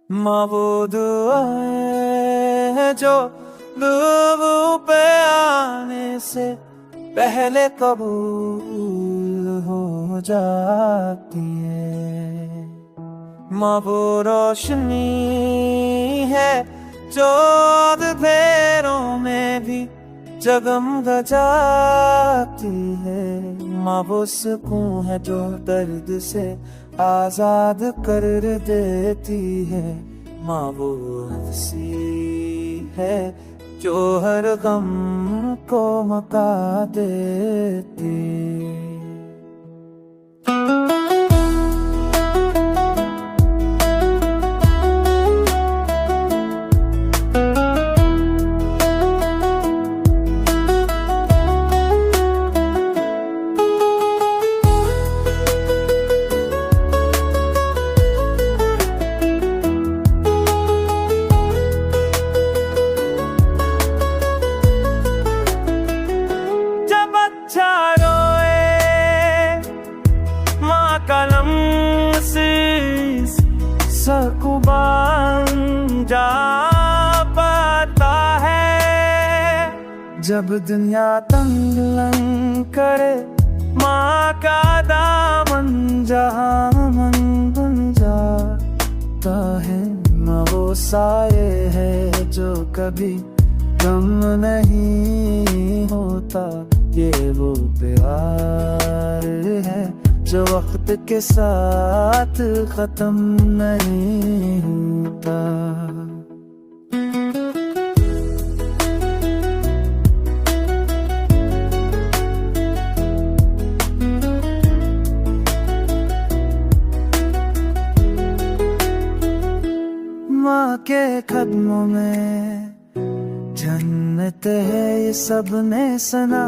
माँ वो दुआएं है जो दुबू पे आने से पहले कबूल हो जाती है। माँ वो रोशनी है जो अंधेरों में भी जगमग जाती है। माँ वो सुकून है जो दर्द से आजाद कर देती है। माँ वो हंसी है जो हर गम को मका देती। कलम से सकुबान जा पाता है। जब दुनिया तंग लंग करे माँ का दामन जहाँ मन बन जाता है। माँ वो साये है जो कभी गम नहीं होता। ये वो प्यार है जो वक्त के साथ खत्म नहीं होता। माँ के कदमों में जन्नत है ये सबने सुना।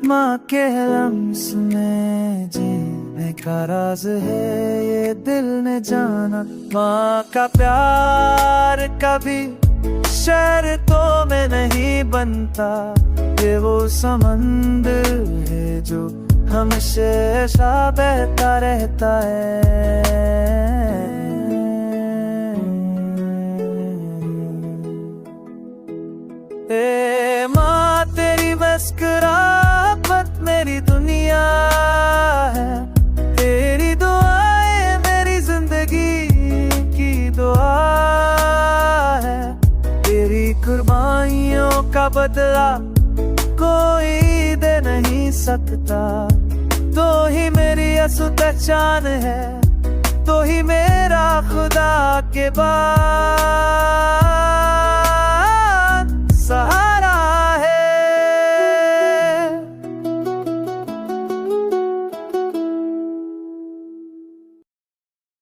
माँ के लम्स में जीने का राज है ये दिल ने जाना। माँ का प्यार कभी शर्तों में नहीं बनता। ये वो समंदर है जो हमेशा बहता रहता है। माँ तेरी मुस्कुराहट मेरी दुनिया है। तेरी दुआएं मेरी जिंदगी की दुआ है। तेरी कुर्बानियों का बदला कोई दे नहीं सकता। तो ही मेरी असली पहचान है, तो ही मेरा खुदा के बाद।